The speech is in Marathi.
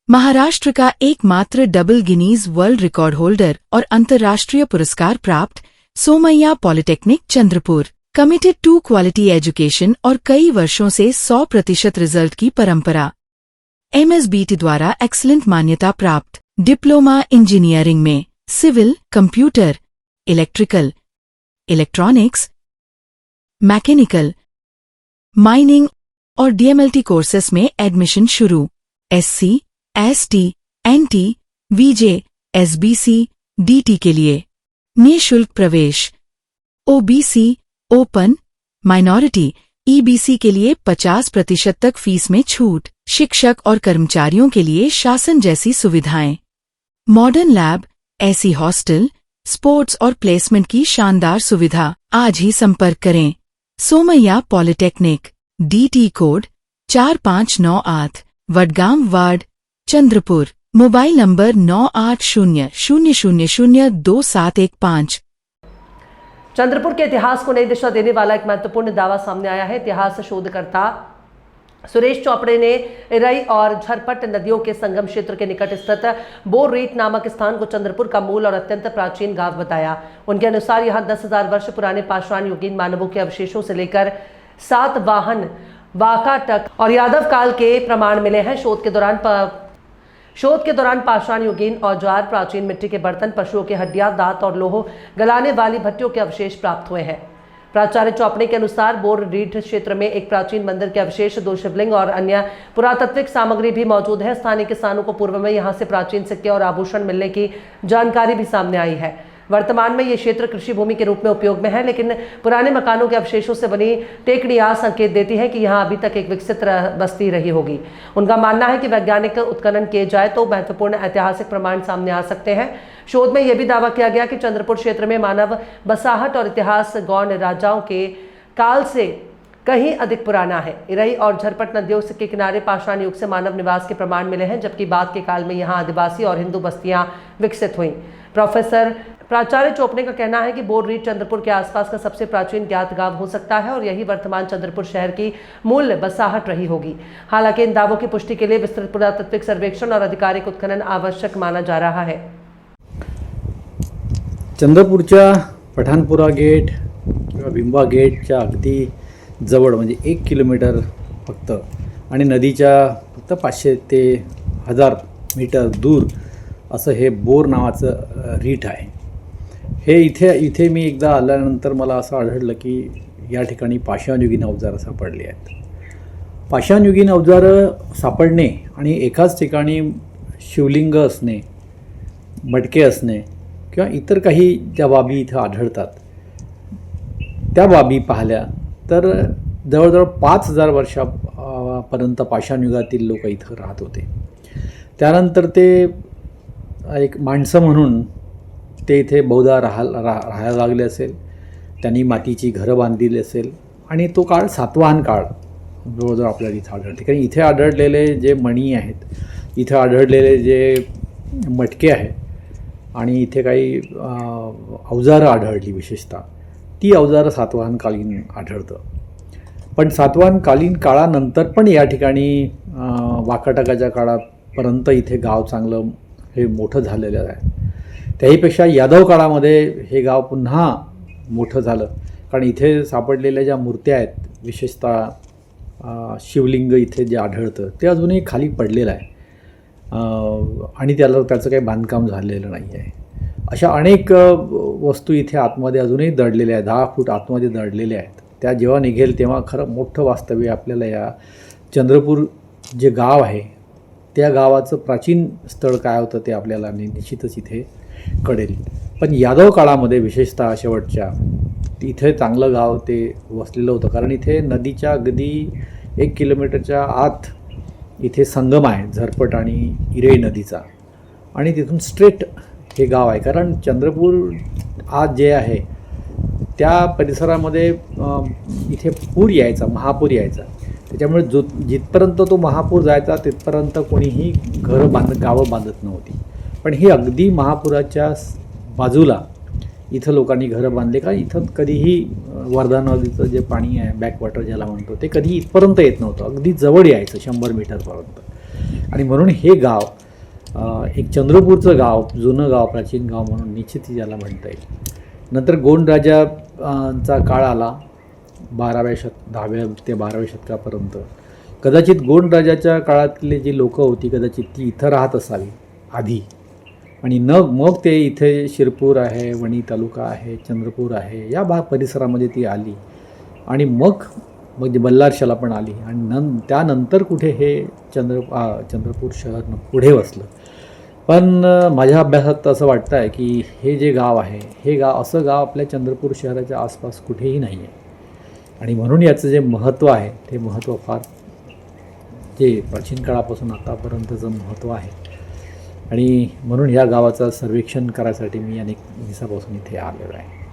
महाराष्ट्र का एकमात्र double Guinness world record holder और अंतर्राष्ट्रीय पुरस्कार प्राप्त Somaiya polytechnic Chandrapur committed to quality education और कई वर्षों से 100% रिजल्ट की परंपरा। MSBT द्वारा एक्सीलेंट मान्यता प्राप्त डिप्लोमा इंजीनियरिंग में civil, computer, electrical, electronics, mechanical, mining और DMLT कोर्सेस में एडमिशन शुरू। SC, ST, NT, VJ, SBC, DT के लिए निःशुल्क प्रवेश। OBC, ओपन, माइनॉरिटी, EBC के लिए 50% तक फीस में छूट। शिक्षक और कर्मचारियों के लिए शासन जैसी सुविधाएं, मॉडर्न लैब, ऐसी हॉस्टल, स्पोर्ट्स और प्लेसमेंट की शानदार सुविधा। आज ही संपर्क करें। Somaiya polytechnic, DT code 4598, Wadgaon ward, Chandrapur. Mobile number 9800002715। Chandrapur के इतिहास को नई दिशा देने वाला एक महत्वपूर्ण दावा सामने आया है। इतिहास शोधकर्ता सुरेश चोपड़े ने इरई और झरपट नदियों के संगम क्षेत्र के निकट स्थित बोररीट नामक स्थान को चंद्रपुर का मूल और अत्यंत प्राचीन गांव बताया। उनके अनुसार यहां 10,000 वर्ष पुराने पाषाण युगीन मानवों के अवशेषों से लेकर सातवाहन, वाकाटक और यादव काल के प्रमाण मिले हैं। शोध के दौरान पाषाण युगीन औजार, प्राचीन मिट्टी के बर्तन, पशुओं की हड्डियां, दांत और लोह गलाने वाली भट्टियों के अवशेष प्राप्त हुए हैं। प्राचार्य चोपड़े के अनुसार बोररीट क्षेत्र में एक प्राचीन मंदिर के अवशेष, 2 शिवलिंग और अन्य पुरातात्विक सामग्री भी मौजूद है। स्थानीय किसानों को पूर्व में यहां से प्राचीन सिक्के और आभूषण मिलने की जानकारी भी सामने आई है। वर्तमान में ये क्षेत्र कृषि भूमि के रूप में उपयोग में है, लेकिन पुराने मकानों के अवशेषों से बनी टेकड़ियां संकेत देती है कि यहां अभी तक एक विकसित बस्ती रही होगी। उनका मानना है कि वैज्ञानिक उत्खनन किए जाए तो महत्वपूर्ण ऐतिहासिक प्रमाण सामने आ सकते हैं। शोध में यह भी दावा किया गया कि चंद्रपुर क्षेत्र में मानव बसाहट और इतिहास गौड़ राजाओं के काल से कहीं अधिक पुराना है। इरई और झरपट नदियों के किनारे पाषाण युग से मानव निवास के प्रमाण मिले हैं, जबकि बाद के काल में यहाँ आदिवासी और हिंदू बस्तियां विकसित हुई। प्राचार्य चोपड़े का कहना है कि बोररीट चंद्रपुर के आसपास का सबसे प्राचीन ज्ञात गांव हो सकता है और यही वर्तमान चंद्रपुर शहर की मूल बसाहट रही होगी। हालांकि इन दावों की पुष्टि के लिए विस्तृत पुरातात्विक सर्वेक्षण और आधिकारिक उत्खनन आवश्यक माना जा रहा है। चंद्रपूरच्या पठाणपुरा गेट किंवा बिंबा गेटच्या अगदी जवळ म्हणजे 1 किलोमीटर फक्त आणि नदीच्या फक्त 500 ते 1000 मीटर दूर असं हे बोर नावाचं रीठ आहे। हे इथे मी एकदा आल्यानंतर मला असं आढळलं की या ठिकाणी पाषाणयुगीन अवजारं सापडली आहेत। पाषाणयुगीन अवजारं सापडणे आणि एकाच ठिकाणी शिवलिंग असणे, मटके असणे किंवा इतर काही ज्या बाबी इथं आढळतात त्या बाबी पाहिल्या तर जवळजवळ 5000 वर्षापर्यंत पाषाणयुगातील लोक इथं राहत होते। त्यानंतर ते एक माणसं म्हणून ते इथे बहुधा राहायला लागले असेल, त्यांनी मातीची घरं बांधलेली असेल आणि तो काळ सातवाहन काळ जवळजवळ आपल्याला इथं आढळते। कारण इथे आढळलेले जे मणी आहेत, इथे आढळलेले जे मटके आहेत आणि इथे काही अवजारं आढळली, विशेषतः ती अवजारं सातवाहनकालीन आढळतं। पण सातवाहनकालीन काळानंतर पण या ठिकाणी वाकाटकाच्या काळापर्यंत इथे गाव चांगलं हे मोठं झालेलं आहे। त्याहीपेक्षा यादव काळामध्ये हे गाव पुन्हा मोठं झालं, कारण इथे सापडलेल्या ज्या मूर्त्या आहेत, विशेषतः शिवलिंग इथे जे आढळतं ते अजूनही खाली पडलेलं आहे आणि त्याचं काही बांधकाम झालेलं नाही आहे। अशा अनेक वस्तू इथे आतमध्ये अजूनही दडलेल्या आहेत, 10 फूट आतमध्ये दडलेल्या आहेत। त्या जेव्हा निघेल तेव्हा खरं मोठं वास्तव्य आपल्याला या चंद्रपूर जे गाव आहे त्या गावाचं प्राचीन स्थळ काय होतं ते आपल्याला निश्चितच इथे कळेल। पण यादव काळामध्ये विशेषतः शेवटच्या इथे चांगलं गाव ते वसलेलं होतं, कारण इथे नदीच्या अगदी 1 किलोमीटरच्या आत इथे संगम आहे झरपट आणि इरई नदीचा आणि तिथून स्ट्रेट हे गाव आहे। कारण चंद्रपूर आज जे आहे त्या परिसरामध्ये इथे पूर यायचा, महापूर यायचा, त्याच्यामुळे जिथपर्यंत तो महापूर जायचा तिथपर्यंत कोणीही गावं बांधत नव्हती। पण ही अगदी महापुराच्या बाजूला इथं लोकांनी घरं बांधले, का इथं कधीही वर्धा नदीचं जे पाणी आहे, बॅकवॉटर ज्याला म्हणतो, ते कधी इथपर्यंत येत नव्हतं, अगदी जवळ यायचं 100 मीटरपर्यंत। आणि म्हणून हे गाव एक चंद्रपूरचं गाव, जुनं गाव, प्राचीन गाव म्हणून निश्चित याला म्हणता येईल. नंतर गोंड राजाचा काळ आला 10व्या ते 12व्या शतकापर्यंत. कदाचित गोंड राजाच्या काळातले जी लोकं होती कदाचित ती इथं राहत असावी आधी, आणि मग ते इथे शिरपूर आहे, वणी तालुका आहे, चंद्रपूर आहे, या परिसरामध्ये ती आली आणि मग बल्लारशाला पण आली आणि त्यानंतर कुठे हे चंद्रपूर शहर पुढे वसलं. पण माझ्या अभ्यासात असं वाटतं आहे की हे जे गाव आहे, हे गाव असं गाव आपल्या चंद्रपूर शहराच्या आसपास कुठेही नाही आहे. आणि म्हणून याचं जे महत्त्व आहे ते महत्त्व फार, जे प्राचीन काळापासून आतापर्यंतचं महत्त्व आहे. आणि म्हणून ह्या गावाचं सर्वेक्षण करायसाठी मी अनेक दिवसापासून इथे आलेलो आहे.